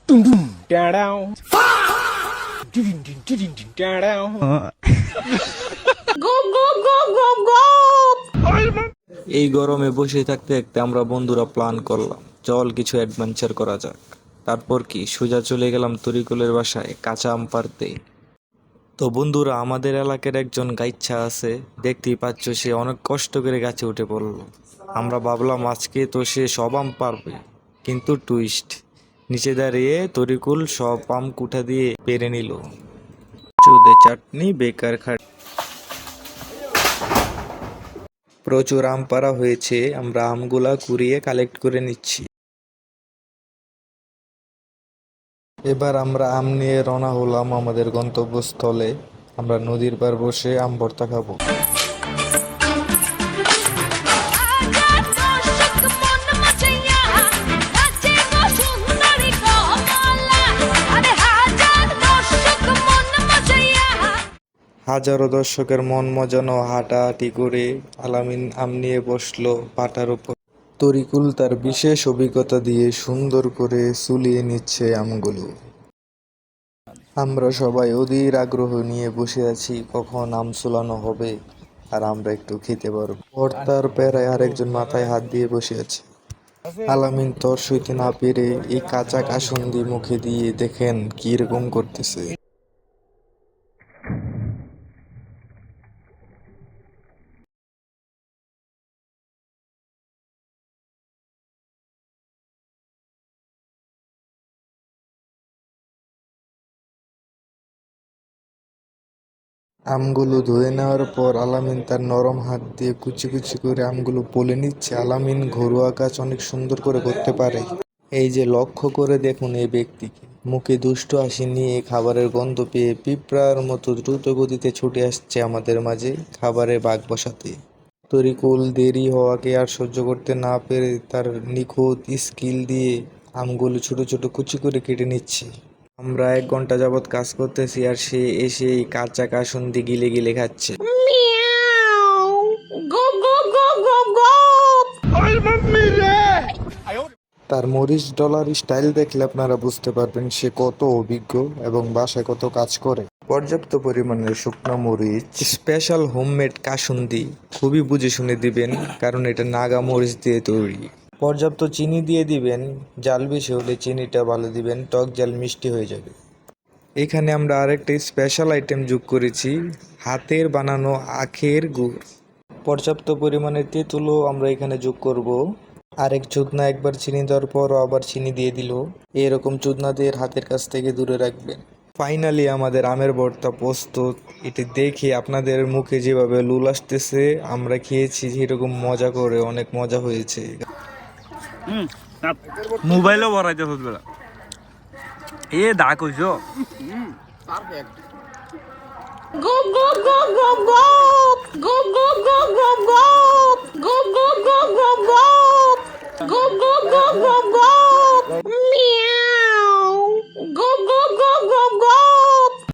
এই গরমে বসে থাকতে থাকতে আমরা বন্ধুরা প্ল্যান করলাম, চল কিছু অ্যাডভেঞ্চার করা যাক। তারপর কি সোজা চলে গেলাম তরিকুলের বাসায় কাঁচা আম পাড়তে। তো বন্ধুরা, আমাদের এলাকার একজন গাইচ্ছা আছে, দেখতেই পাচ্ছ, সে অনেক কষ্ট করে গাছে উঠে পড়লো। আমরা ভাবলাম আজকে তো সে সব আম পারবে, কিন্তু টুইস্ট, নিচে দাঁড়িয়ে তরিকুল সব আম কুঠা দিয়ে পেরে নিল। চুদে চাটনি বেকার খাট। প্রচুর আম পাড়া হয়েছে, আমরা আমগুলা কুড়িয়ে কালেক্ট করে নিচ্ছি। এবার আমরা আম নিয়ে রওনা হলাম আমাদের গন্তব্যস্থলে। আমরা নদীর পার বসে আম ভর্তা খাবো। হাজারো দর্শকের মন মজানো হাঁটাহাঁটি করে আলামিন আম নিয়ে বসলো পাটার উপর। তরিকুল তার বিশেষ অভিজ্ঞতা দিয়ে সুন্দর করে সুলিয়ে নিচ্ছে আমগুলো। আমরা সবাই অধীর আগ্রহ নিয়ে বসে আছি, কখন আম সুলানো হবে আর আমরা একটু খেতে পারবো। ভর্তার প্যারায় আরেকজন মাথায় হাত দিয়ে বসে আছে। আলামিন তর সইতে না পেরে এই কাঁচা কাসুন্দি মুখে দিয়ে দেখেন কি রকম করতেছে। আমগুলো ধুয়ে নেওয়ার পর আলামিন তার নরম হাত দিয়ে কুচি কুচি করে আমগুলো পলে নিচ্ছে। আলামিন ঘরোয়া কাজ অনেক সুন্দর করে করতে পারে। এই যে লক্ষ্য করে দেখুন এই ব্যক্তিকে, মুখে দুষ্ট হাসি নিয়ে খাবারের গন্ধ পেয়ে পিঁপড়ার মতো দ্রুত গতিতে ছুটে আসছে আমাদের মাঝে খাবারে ভাগ বসাতে। তরিকুল দেরি হওয়াকে আর সহ্য করতে না পেরে তার নিখুঁত স্কিল দিয়ে আমগুলো ছোট ছোট কুচি করে কেটে নিচ্ছে। আমরা 1 ঘন্টা যাবৎ কাজ করতেছি আর সে এসে এই কাঁচা কাসুন্দি গিলে গিলে খাচ্ছে। তার মরিচ ডলার স্টাইল দেখলে আপনারা বুঝতে পারবেন সে কত অভিজ্ঞ এবং বাসায় কত কাজ করে। পর্যাপ্ত পরিমাণের শুকনো মরিচ, স্পেশাল হোমমেড কাসুন্দি খুবই বুঝে শুনে দিবেন, কারণ এটা নাগা মরিচ দিয়ে তৈরি। পর্যাপ্ত চিনি দিয়ে দিবেন, জাল বেশি হলে চিনিটা ভালো দিবেন, টক জাল মিষ্টি হয়ে যাবে। এখানে আমরা আরেকটা স্পেশাল আইটেম যোগ করেছি, হাতের বানানো আখের গুড়। পর্যাপ্ত পরিমাণে তেঁতুলও আমরা এখানে যোগ করব। আরেক চুদনা একবার চিনি দেওয়ার পরও আবার চিনি দিয়ে দিল। এরকম চুদনাদের হাতের কাছ থেকে দূরে রাখবেন। ফাইনালি আমাদের আমের ভর্তা প্রস্তুত। এটি দেখে আপনাদের মুখে যেভাবে লুল আসতেছে, আমরা খেয়েছি যেরকম মজা করে, অনেক মজা হয়েছে। মোবাইলও ভরাইতে হতো এ দা কইছো perfect go go go go go go go go go go go go